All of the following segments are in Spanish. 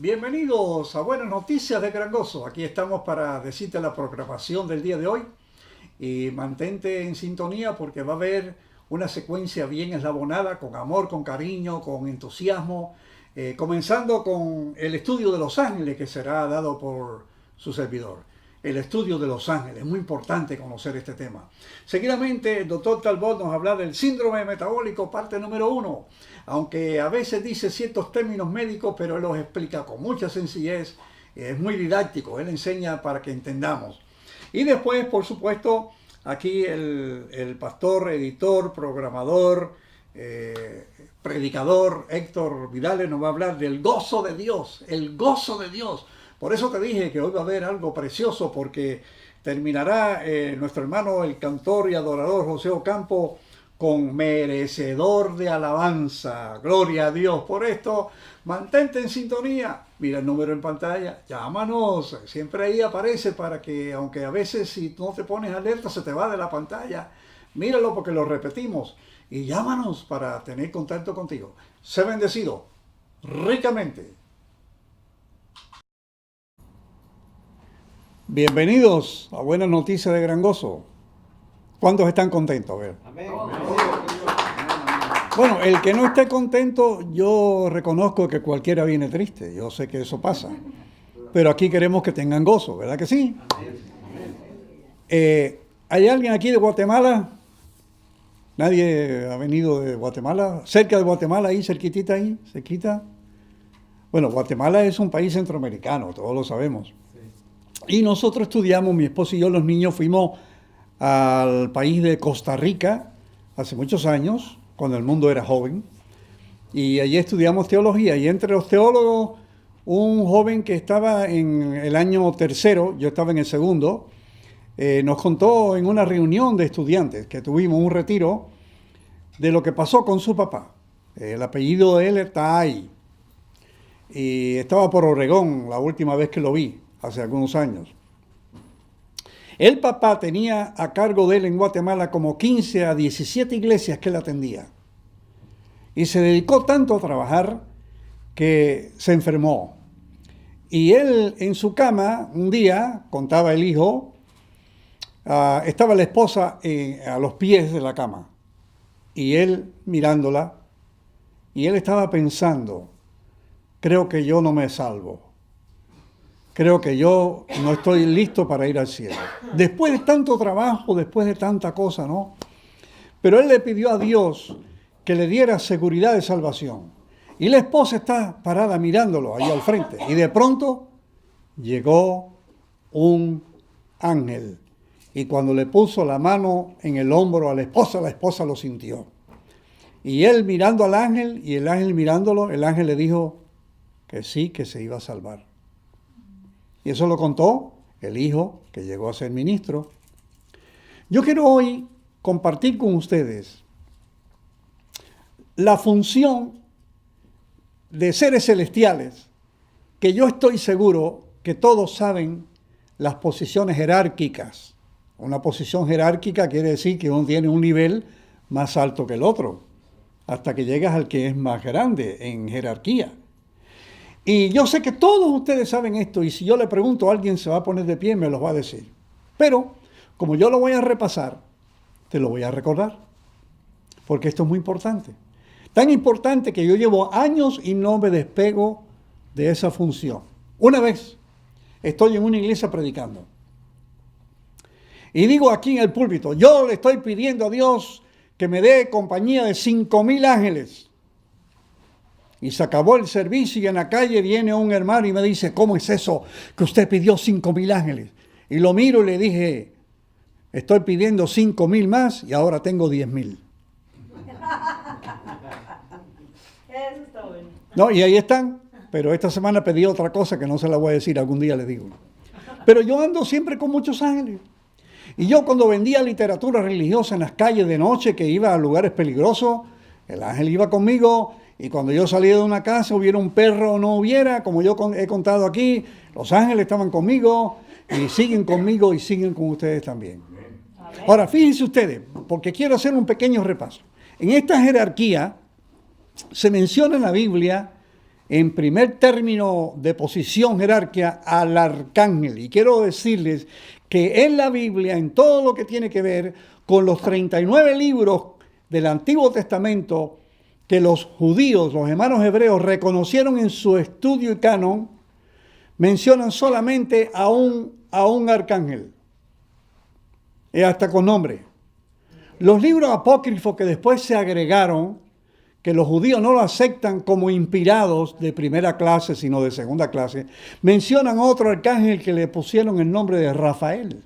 Bienvenidos a Buenas Noticias de Gran Gozo. Aquí estamos para decirte la programación del día de hoy y mantente en sintonía porque va a haber una secuencia bien eslabonada, con amor, con cariño, con entusiasmo, comenzando con el estudio de los ángeles que será dado por su servidor. El estudio de los ángeles, muy importante conocer este tema. Seguidamente el doctor Talbot nos habla del síndrome metabólico, parte número 1. Aunque a veces dice ciertos términos médicos, pero él los explica con mucha sencillez, es muy didáctico, él enseña para que entendamos. Y después, por supuesto, aquí el pastor, editor, programador, predicador Héctor Vidales nos va a hablar del gozo de Dios, el gozo de Dios. Por eso te dije que hoy va a haber algo precioso, porque terminará nuestro hermano, el cantor y adorador José Ocampo, con merecedor de alabanza. Gloria a Dios por esto. Mantente en sintonía. Mira el número en pantalla. Llámanos. Siempre ahí aparece para que, aunque a veces si no te pones alerta se te va de la pantalla. Míralo porque lo repetimos. Y llámanos para tener contacto contigo. Sé bendecido ricamente. Bienvenidos a Buenas Noticias de Gran Gozo. ¿Cuántos están contentos? A ver. Amén. Bueno, el que no esté contento, yo reconozco que cualquiera viene triste. Yo sé que eso pasa. Pero aquí queremos que tengan gozo, ¿verdad que sí? ¿Hay alguien aquí de Guatemala? ¿Nadie ha venido de Guatemala? ¿Cerca de Guatemala, ahí, cerquitita ahí? ¿Cerquita? Bueno, Guatemala es un país centroamericano, todos lo sabemos. Y nosotros estudiamos, mi esposo y yo, los niños, fuimos al país de Costa Rica hace muchos años, cuando el mundo era joven, y allí estudiamos teología. Y entre los teólogos, un joven que estaba en el año tercero, yo estaba en el segundo, nos contó en una reunión de estudiantes que tuvimos, un retiro, de lo que pasó con su papá. El apellido de él está ahí. Y estaba por Obregón la última vez que lo vi, hace algunos años. El papá tenía a cargo de él en Guatemala como 15 a 17 iglesias que él atendía. Y se dedicó tanto a trabajar que se enfermó. Y él en su cama, un día, contaba el hijo, estaba la esposa a los pies de la cama. Y él mirándola, y él estaba pensando, creo que yo no me salvo. Creo que yo no estoy listo para ir al cielo. Después de tanto trabajo, después de tanta cosa, ¿no? Pero él le pidió a Dios que le diera seguridad de salvación. Y la esposa está parada mirándolo ahí al frente. Y de pronto llegó un ángel. Y cuando le puso la mano en el hombro a la esposa lo sintió. Y él mirando al ángel y el ángel mirándolo, el ángel le dijo que sí, que se iba a salvar. Y eso lo contó el hijo que llegó a ser ministro. Yo quiero hoy compartir con ustedes la función de seres celestiales, que yo estoy seguro que todos saben las posiciones jerárquicas. Una posición jerárquica quiere decir que uno tiene un nivel más alto que el otro, hasta que llegas al que es más grande en jerarquía. Y yo sé que todos ustedes saben esto, y si yo le pregunto a alguien se va a poner de pie y me lo va a decir. Pero, como yo lo voy a repasar, te lo voy a recordar, porque esto es muy importante. Tan importante que yo llevo años y no me despego de esa función. Una vez estoy en una iglesia predicando, y digo aquí en el púlpito, yo le estoy pidiendo a Dios que me dé compañía de 5,000 ángeles. Y se acabó el servicio y en la calle viene un hermano y me dice, ¿cómo es eso que usted pidió 5,000 ángeles? Y lo miro y le dije, estoy pidiendo 5,000 más y ahora tengo 10,000. Eso está bueno. No, y ahí están, pero esta semana pedí otra cosa que no se la voy a decir, algún día les digo. Pero yo ando siempre con muchos ángeles. Y yo cuando vendía literatura religiosa en las calles de noche, que iba a lugares peligrosos, el ángel iba conmigo. Y cuando yo salía de una casa, hubiera un perro o no hubiera, como yo he contado aquí, los ángeles estaban conmigo y siguen conmigo y siguen con ustedes también. Ahora, fíjense ustedes, porque quiero hacer un pequeño repaso. En esta jerarquía se menciona en la Biblia en primer término de posición jerárquica al arcángel. Y quiero decirles que en la Biblia, en todo lo que tiene que ver con los 39 libros del Antiguo Testamento que los judíos, los hermanos hebreos, reconocieron en su estudio y canon, mencionan solamente a un arcángel, hasta con nombre. Los libros apócrifos que después se agregaron, que los judíos no lo aceptan como inspirados de primera clase, sino de segunda clase, mencionan otro arcángel que le pusieron el nombre de Rafael.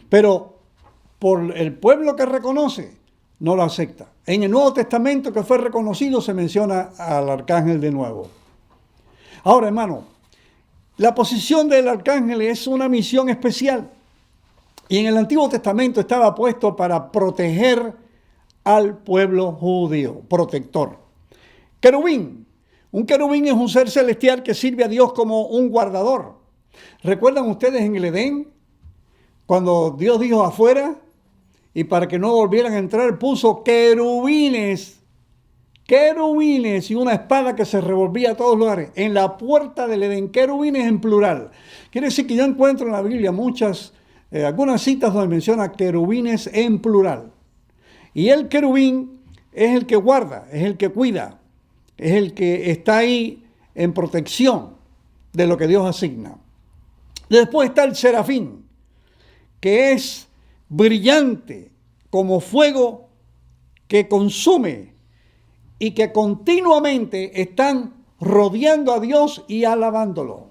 Pero por el pueblo que reconoce, no lo acepta. En el Nuevo Testamento que fue reconocido se menciona al arcángel de nuevo. Ahora, hermano, la posición del arcángel es una misión especial. Y en el Antiguo Testamento estaba puesto para proteger al pueblo judío, protector. Querubín. Un querubín es un ser celestial que sirve a Dios como un guardador. ¿Recuerdan ustedes en el Edén? Cuando Dios dijo afuera, y para que no volvieran a entrar, puso querubines y una espada que se revolvía a todos lugares. En la puerta del Edén, querubines en plural. Quiere decir que yo encuentro en la Biblia algunas citas donde menciona querubines en plural. Y el querubín es el que guarda, es el que cuida, es el que está ahí en protección de lo que Dios asigna. Después está el serafín, que es brillante como fuego que consume y que continuamente están rodeando a Dios y alabándolo.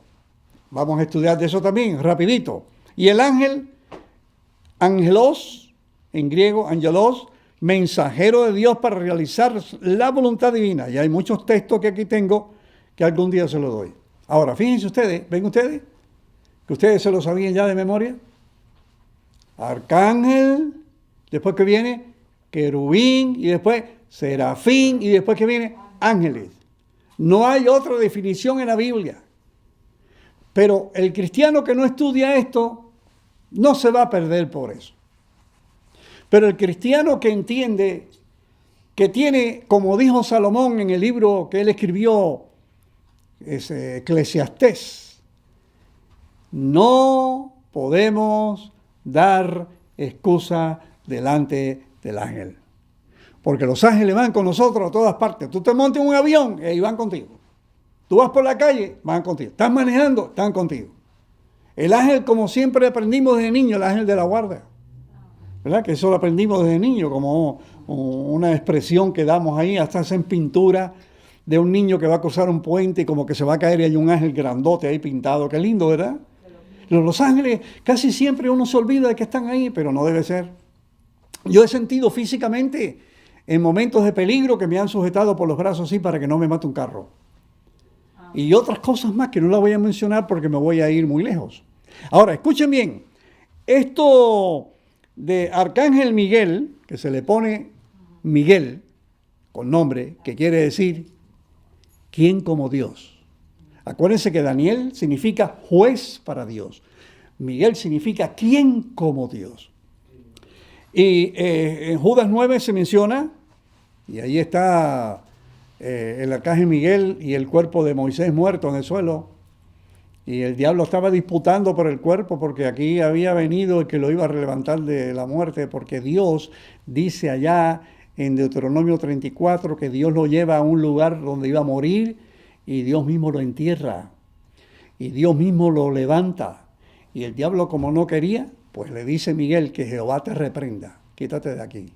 Vamos a estudiar de eso también, rapidito. Y el ángel, angelos, en griego, angelos, mensajero de Dios para realizar la voluntad divina. Y hay muchos textos que aquí tengo que algún día se los doy. Ahora, fíjense ustedes, ¿ven ustedes? Que ustedes se lo sabían ya de memoria. Arcángel, después que viene querubín, y después serafín, y después que viene ángeles. No hay otra definición en la Biblia. Pero el cristiano que no estudia esto, no se va a perder por eso. Pero el cristiano que entiende, que tiene, como dijo Salomón en el libro que él escribió, Eclesiastés, no podemos dar excusa delante del ángel. Porque los ángeles van con nosotros a todas partes. Tú te montas en un avión y van contigo. Tú vas por la calle, van contigo. Estás manejando, están contigo. El ángel, como siempre aprendimos desde niño, el ángel de la guarda. ¿Verdad? Que eso lo aprendimos desde niño, como una expresión que damos ahí, hasta en pintura de un niño que va a cruzar un puente y como que se va a caer y hay un ángel grandote ahí pintado. Qué lindo, ¿verdad? Los ángeles, casi siempre uno se olvida de que están ahí, pero no debe ser. Yo he sentido físicamente en momentos de peligro que me han sujetado por los brazos así para que no me mate un carro. Y otras cosas más que no las voy a mencionar porque me voy a ir muy lejos. Ahora, escuchen bien. Esto de Arcángel Miguel, que se le pone Miguel con nombre, que quiere decir ¿quién como Dios? Acuérdense que Daniel significa juez para Dios. Miguel significa ¿quién como Dios? Y en Judas 9 se menciona, y ahí está el arcángel Miguel y el cuerpo de Moisés muerto en el suelo. Y el diablo estaba disputando por el cuerpo porque aquí había venido el que lo iba a levantar de la muerte, porque Dios dice allá en Deuteronomio 34 que Dios lo lleva a un lugar donde iba a morir y Dios mismo lo entierra y Dios mismo lo levanta. Y el diablo, como no quería, pues le dice Miguel que Jehová te reprenda, quítate de aquí.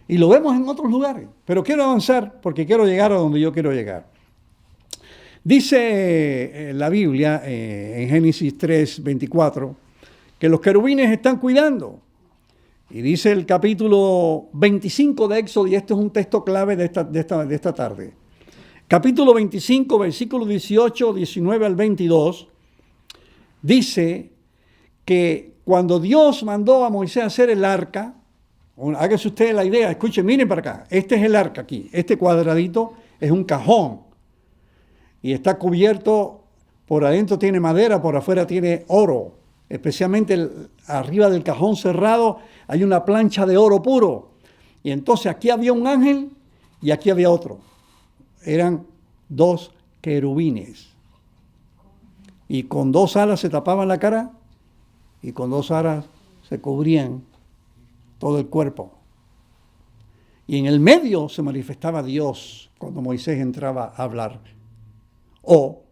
Y lo vemos en otros lugares, pero quiero avanzar porque quiero llegar a donde yo quiero llegar. Dice la Biblia en Génesis 3:24 que los querubines están cuidando. Y dice el capítulo 25 de Éxodo, y este es un texto clave de esta tarde. Capítulo 25, versículos 18, 19 al 22, dice que cuando Dios mandó a Moisés a hacer el arca, hágase usted la idea, escuchen, miren para acá, este es el arca aquí, este cuadradito es un cajón y está cubierto, por adentro tiene madera, por afuera tiene oro, especialmente arriba del cajón cerrado hay una plancha de oro puro. Y entonces aquí había un ángel y aquí había otro. Eran dos querubines. Y con 2 alas se tapaban la cara y con 2 alas se cubrían todo el cuerpo. Y en el medio se manifestaba Dios cuando Moisés entraba a hablar. O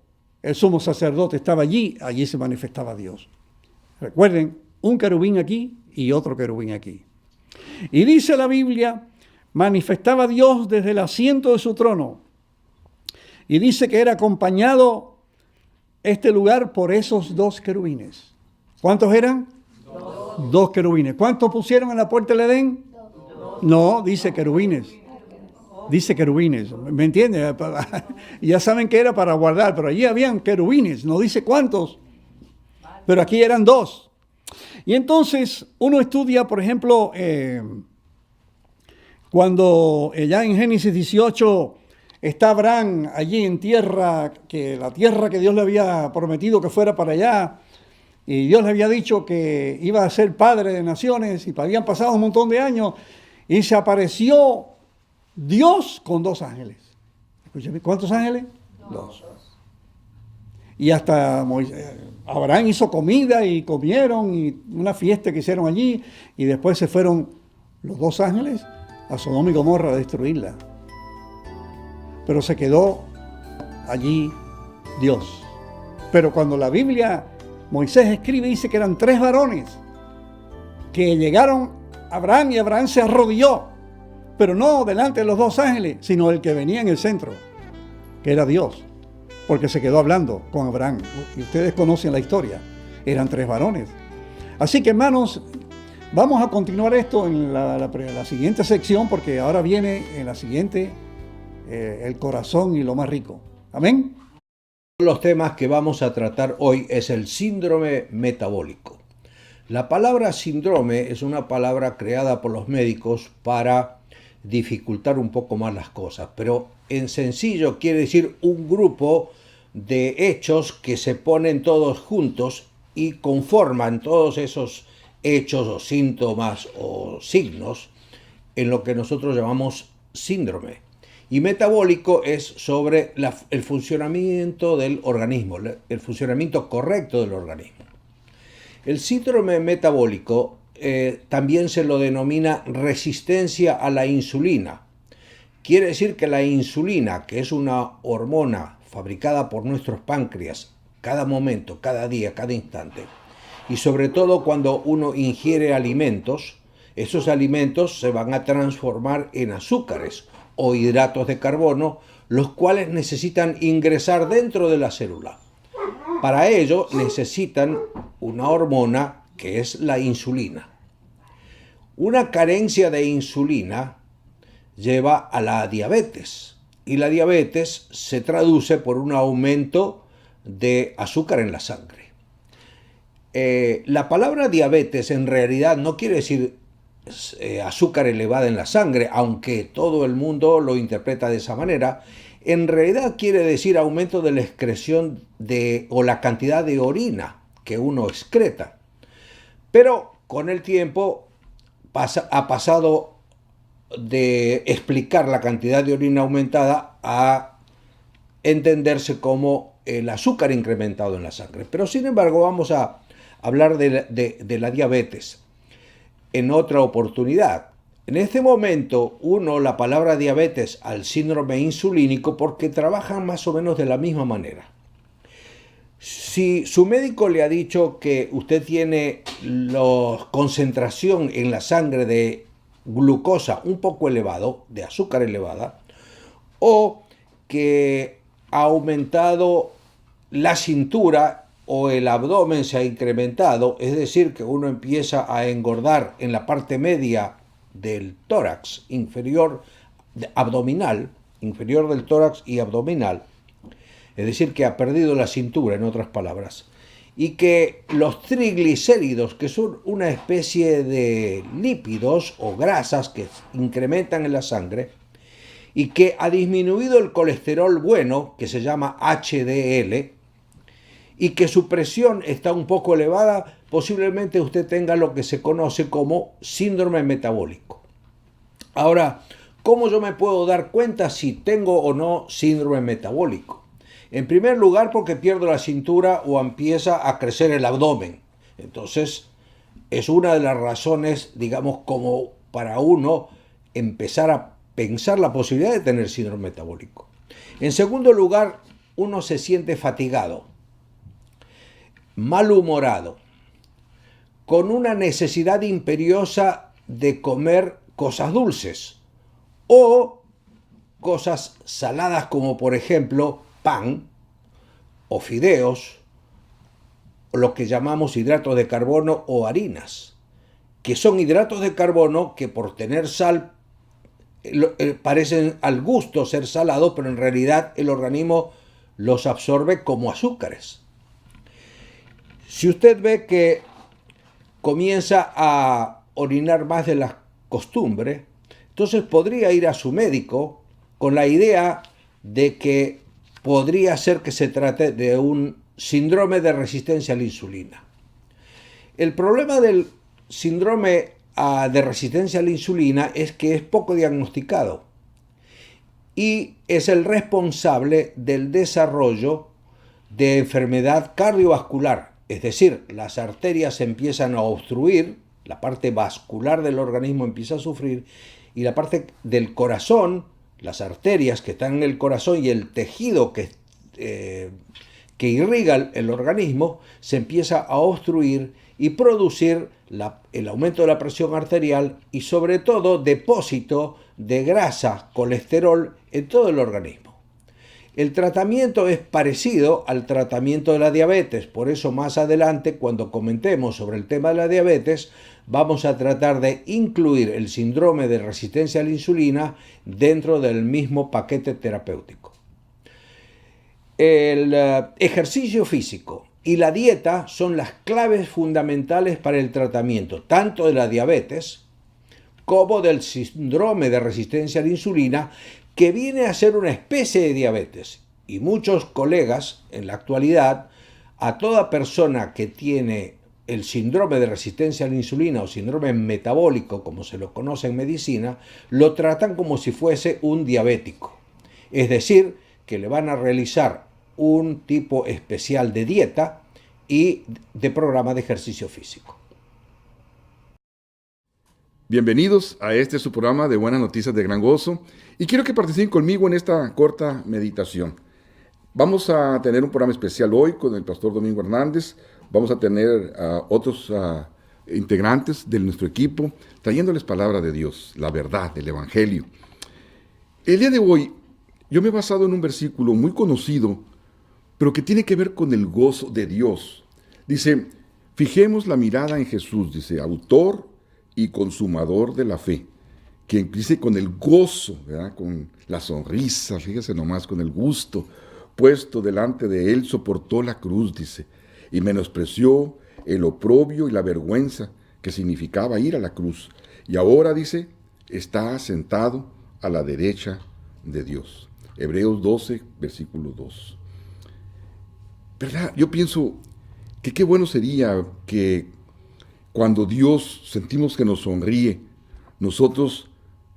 el sumo sacerdote estaba allí se manifestaba Dios. Recuerden, un querubín aquí y otro querubín aquí. Y dice la Biblia, manifestaba Dios desde el asiento de su trono. Y dice que era acompañado este lugar por esos 2 querubines. ¿Cuántos eran? 2 querubines. ¿Cuántos pusieron en la puerta del Edén? 2. No, dice querubines. Dice querubines. ¿Me entienden? Ya saben que era para guardar, pero allí habían querubines. No dice cuántos. Pero aquí eran 2. Y entonces uno estudia, por ejemplo, cuando ya en Génesis 18 está Abraham allí en tierra, que la tierra que Dios le había prometido que fuera para allá, y Dios le había dicho que iba a ser padre de naciones, y habían pasado un montón de años, y se apareció Dios con 2 ángeles. Escúchame, ¿cuántos ángeles? 2. Y hasta Abraham hizo comida y comieron, y una fiesta que hicieron allí, y después se fueron los 2 ángeles a Sodoma y Gomorra a destruirla. Pero se quedó allí Dios. Pero cuando la Biblia, Moisés escribe, dice que eran 3 varones que llegaron a Abraham, y Abraham se arrodilló, pero no delante de los 2 ángeles, sino el que venía en el centro, que era Dios, porque se quedó hablando con Abraham. Y ustedes conocen la historia, eran 3 varones. Así que, hermanos, vamos a continuar esto en la siguiente sección, porque ahora viene en la siguiente el corazón y lo más rico. Amén. Los temas que vamos a tratar hoy es el síndrome metabólico. La palabra síndrome es una palabra creada por los médicos para dificultar un poco más las cosas, pero en sencillo quiere decir un grupo de hechos que se ponen todos juntos y conforman todos esos hechos o síntomas o signos en lo que nosotros llamamos síndrome. Y metabólico es sobre el funcionamiento del organismo, el funcionamiento correcto del organismo. El síndrome metabólico también se lo denomina resistencia a la insulina. Quiere decir que la insulina, que es una hormona fabricada por nuestros páncreas cada momento, cada día, cada instante, y sobre todo cuando uno ingiere alimentos, esos alimentos se van a transformar en azúcares o hidratos de carbono, los cuales necesitan ingresar dentro de la célula. Para ello necesitan una hormona que es la insulina. Una carencia de insulina lleva a la diabetes, y la diabetes se traduce por un aumento de azúcar en la sangre. La palabra diabetes en realidad no quiere decir azúcar elevada en la sangre, aunque todo el mundo lo interpreta de esa manera. En realidad quiere decir aumento de la excreción o la cantidad de orina que uno excreta. Pero con el tiempo ha pasado de explicar la cantidad de orina aumentada a entenderse como el azúcar incrementado en la sangre. Pero sin embargo vamos a hablar de la diabetes en otra oportunidad. En este momento la palabra diabetes al síndrome insulínico porque trabajan más o menos de la misma manera. Si su médico le ha dicho que usted tiene la concentración en la sangre de glucosa un poco elevado, de azúcar elevada, o que ha aumentado la cintura o el abdomen se ha incrementado, es decir, que uno empieza a engordar en la parte media del tórax inferior, abdominal, inferior del tórax y abdominal, es decir, que ha perdido la cintura, en otras palabras, y que los triglicéridos, que son una especie de lípidos o grasas que incrementan en la sangre, y que ha disminuido el colesterol bueno, que se llama HDL, y que su presión está un poco elevada, posiblemente usted tenga lo que se conoce como síndrome metabólico. Ahora, ¿cómo yo me puedo dar cuenta si tengo o no síndrome metabólico? En primer lugar, porque pierdo la cintura o empieza a crecer el abdomen. Entonces, es una de las razones, digamos, como para uno empezar a pensar la posibilidad de tener síndrome metabólico. En segundo lugar, uno se siente fatigado, malhumorado, con una necesidad imperiosa de comer cosas dulces o cosas saladas como por ejemplo pan o fideos, o lo que llamamos hidratos de carbono o harinas, que son hidratos de carbono que por tener sal parecen al gusto ser salados, pero en realidad el organismo los absorbe como azúcares. Si usted ve que comienza a orinar más de la costumbre, entonces podría ir a su médico con la idea de que podría ser que se trate de un síndrome de resistencia a la insulina. El problema del síndrome de resistencia a la insulina es que es poco diagnosticado y es el responsable del desarrollo de enfermedad cardiovascular, es decir, las arterias empiezan a obstruir, la parte vascular del organismo empieza a sufrir y la parte del corazón, las arterias que están en el corazón y el tejido que irriga el organismo se empieza a obstruir y producir el aumento de la presión arterial y sobre todo depósito de grasa, colesterol en todo el organismo. El tratamiento es parecido al tratamiento de la diabetes, por eso más adelante cuando comentemos sobre el tema de la diabetes vamos a tratar de incluir el síndrome de resistencia a la insulina dentro del mismo paquete terapéutico. El ejercicio físico y la dieta son las claves fundamentales para el tratamiento tanto de la diabetes como del síndrome de resistencia a la insulina, que viene a ser una especie de diabetes. Y muchos colegas en la actualidad, a toda persona que tiene el síndrome de resistencia a la insulina o síndrome metabólico, como se lo conoce en medicina, lo tratan como si fuese un diabético. Es decir, que le van a realizar un tipo especial de dieta y de programa de ejercicio físico. Bienvenidos a este su programa de Buenas Noticias de Gran Gozo y quiero que participen conmigo en esta corta meditación. Vamos a tener un programa especial hoy con el pastor Domingo Hernández, vamos a tener otros integrantes de nuestro equipo trayéndoles palabra de Dios, la verdad, el Evangelio. El día de hoy yo me he basado en un versículo muy conocido, pero que tiene que ver con el gozo de Dios. Dice, fijemos la mirada en Jesús, dice, autor y consumador de la fe, que dice con el gozo, ¿verdad? Con la sonrisa, fíjese nomás, con el gusto puesto delante de él, soportó la cruz, dice, y menospreció el oprobio y la vergüenza que significaba ir a la cruz. Y ahora, dice, está sentado a la derecha de Dios. Hebreos 12, versículo 2. ¿Verdad? Yo pienso que qué bueno sería que cuando Dios sentimos que nos sonríe, nosotros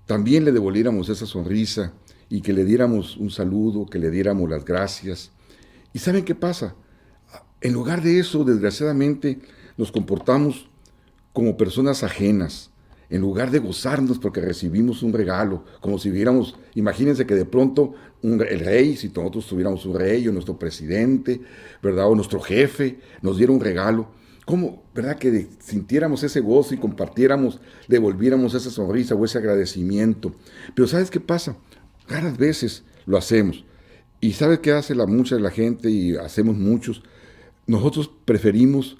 también le devolviéramos esa sonrisa y que le diéramos un saludo, que le diéramos las gracias. ¿Y saben qué pasa? En lugar de eso, desgraciadamente, nos comportamos como personas ajenas, en lugar de gozarnos porque recibimos un regalo, como si viéramos, imagínense que de pronto el rey, si nosotros tuviéramos un rey o nuestro presidente, ¿verdad? O nuestro jefe nos diera un regalo, ¿cómo, verdad? Que sintiéramos ese gozo y compartiéramos, devolviéramos esa sonrisa o ese agradecimiento. Pero ¿sabes qué pasa? Raras veces lo hacemos. ¿Y sabes qué hace mucha de la gente y hacemos muchos? Nosotros preferimos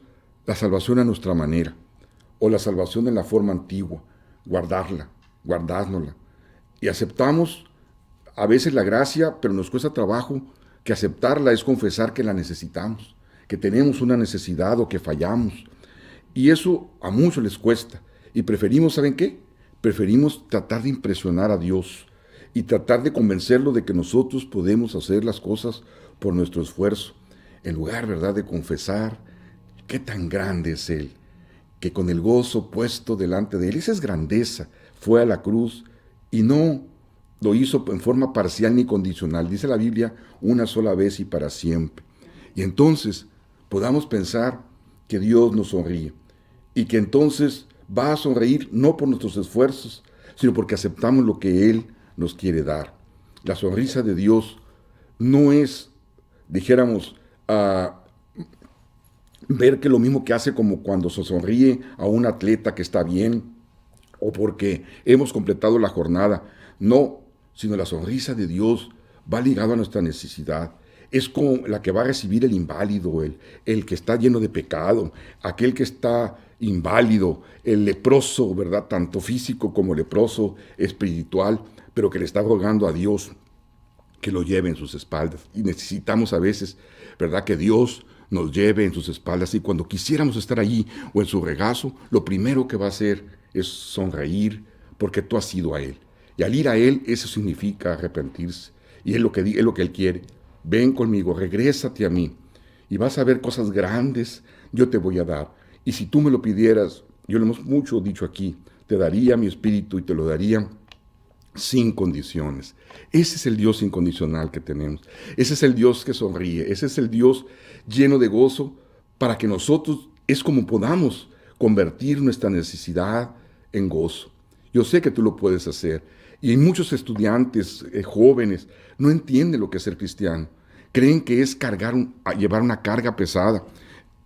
la salvación a nuestra manera, o la salvación en la forma antigua, guardárnosla. Y aceptamos a veces la gracia, pero nos cuesta trabajo, que aceptarla es confesar que la necesitamos, que tenemos una necesidad o que fallamos. Y eso a muchos les cuesta. Y preferimos, ¿saben qué? Preferimos tratar de impresionar a Dios y tratar de convencerlo de que nosotros podemos hacer las cosas por nuestro esfuerzo, en lugar, ¿verdad?, de confesar qué tan grande es Él, que con el gozo puesto delante de Él, esa es grandeza, fue a la cruz y no lo hizo en forma parcial ni condicional. Dice la Biblia, una sola vez y para siempre. Y entonces podamos pensar que Dios nos sonríe y que entonces va a sonreír no por nuestros esfuerzos, sino porque aceptamos lo que Él nos quiere dar. La sonrisa de Dios no es, dijéramos, ver que lo mismo que hace como cuando se sonríe a un atleta que está bien o porque hemos completado la jornada. No, sino la sonrisa de Dios va ligado a nuestra necesidad. Es como la que va a recibir el inválido, el que está lleno de pecado, aquel que está inválido, el leproso, ¿verdad? Tanto físico como leproso espiritual, pero que le está rogando a Dios que lo lleve en sus espaldas. Y necesitamos a veces, ¿verdad?, que Dios nos lleve en sus espaldas. Y cuando quisiéramos estar allí o en su regazo, lo primero que va a hacer es sonreír porque tú has ido a Él. Y al ir a Él, eso significa arrepentirse. Y es lo que Él quiere. Ven conmigo, regrésate a mí. Y vas a ver cosas grandes, yo te voy a dar. Y si tú me lo pidieras, yo lo hemos mucho dicho aquí, te daría mi espíritu y te lo daría sin condiciones. Ese es el Dios incondicional que tenemos. Ese es el Dios que sonríe. Ese es el Dios lleno de gozo para que nosotros es como podamos convertir nuestra necesidad en gozo. Yo sé que tú lo puedes hacer. Y hay muchos estudiantes jóvenes no entienden lo que es ser cristiano. Creen que es llevar una carga pesada,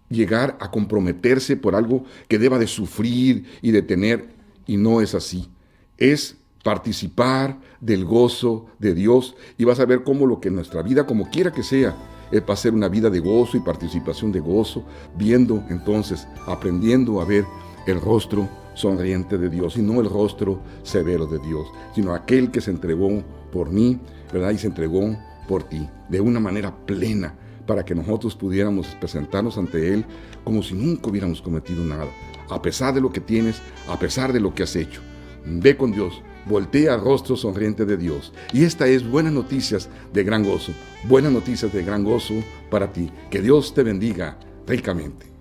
llegar a comprometerse por algo que deba de sufrir y de tener. Y no es así. Es participar del gozo de Dios y vas a ver cómo lo que en nuestra vida, como quiera que sea, va a ser una vida de gozo y participación de gozo, viendo entonces, aprendiendo a ver el rostro sonriente de Dios y no el rostro severo de Dios, sino aquel que se entregó por mí, ¿verdad? Y se entregó por ti, de una manera plena, para que nosotros pudiéramos presentarnos ante Él como si nunca hubiéramos cometido nada, a pesar de lo que tienes, a pesar de lo que has hecho. Ve con Dios, voltea al rostro sonriente de Dios. Y esta es buenas noticias de gran gozo, buenas noticias de gran gozo para ti. Que Dios te bendiga ricamente.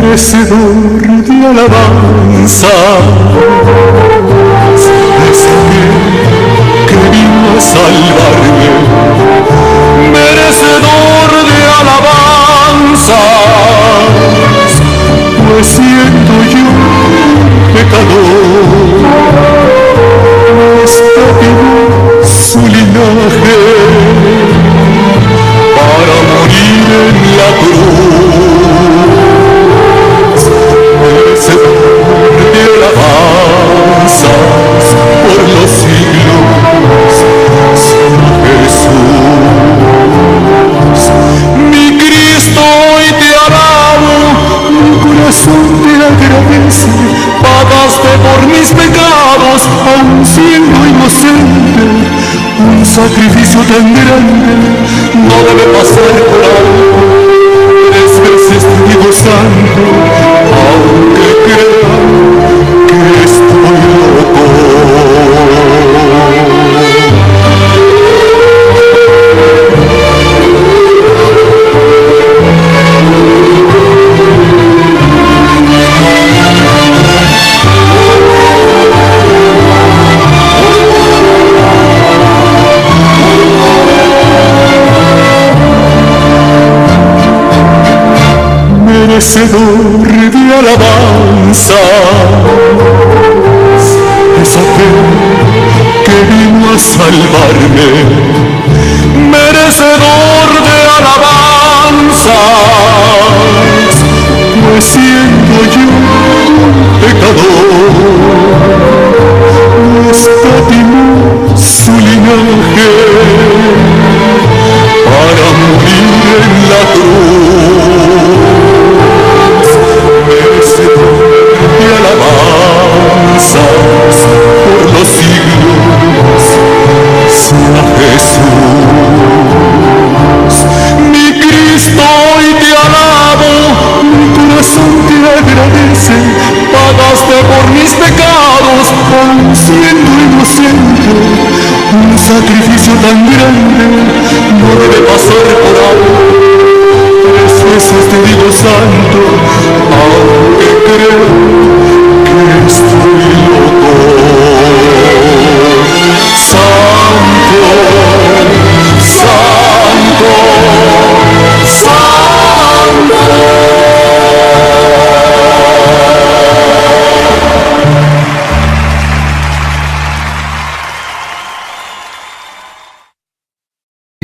Merecedor de alabanza, es aquel que vino a salvarme. Merecedor de alabanza, pues siendo yo pecador, escapó su linaje para morir en la cruz. Merecedor de alabanzas por los siglos, Señor Jesús. Mi Cristo, hoy te alabo, mi corazón te agradece. Pagaste por mis pecados, aun siendo inocente. Un sacrificio tan grande no debe pasar por alto. 3 veces te digo santo, aunque crean que estoy loco. Merecedor de alabanza, es aquel que vino a salvarme. Merecedor de alabanzas, pues siendo yo pecador, escatimó su linaje para morir en la cruz. Merecedor de alabanzas por los siglos, sea Jesús. Mi Cristo, sacrificio tan grande no debe pasar por alto. 3 veces te digo santo, aunque creo que estoy loco. Santo, santo, santo.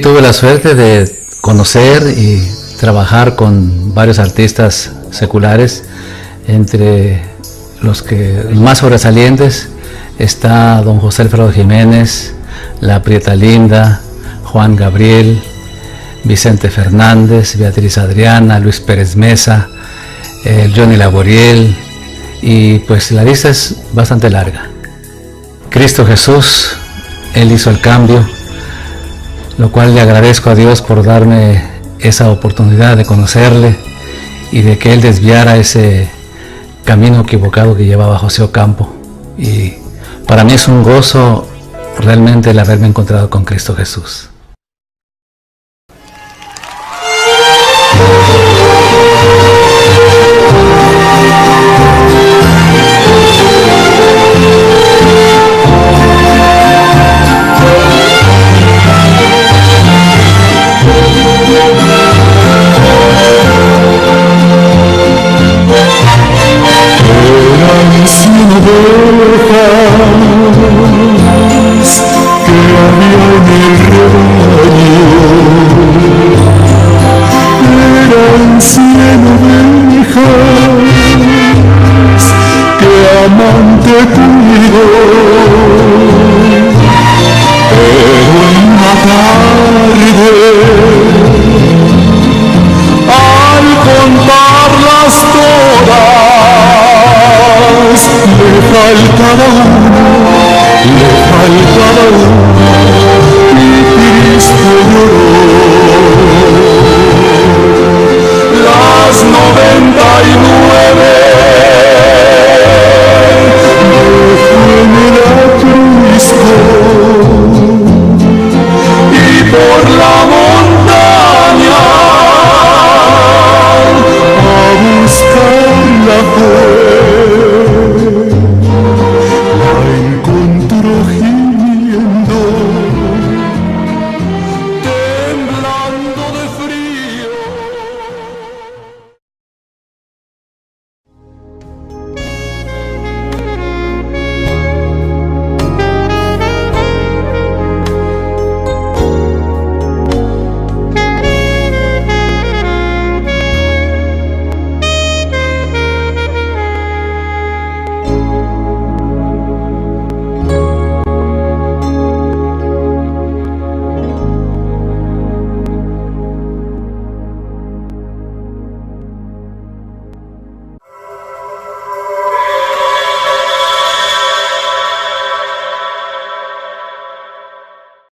Tuve la suerte de conocer y trabajar con varios artistas seculares, entre los que más sobresalientes está don José Alfredo Jiménez, la Prieta Linda, Juan Gabriel, Vicente Fernández, Beatriz Adriana, Luis Pérez Mesa, Johnny Laboriel, y pues la lista es bastante larga. Cristo Jesús, Él hizo el cambio, lo cual le agradezco a Dios por darme esa oportunidad de conocerle y de que Él desviara ese camino equivocado que llevaba José Ocampo. Y para mí es un gozo realmente el haberme encontrado con Cristo Jesús. Amante cuidó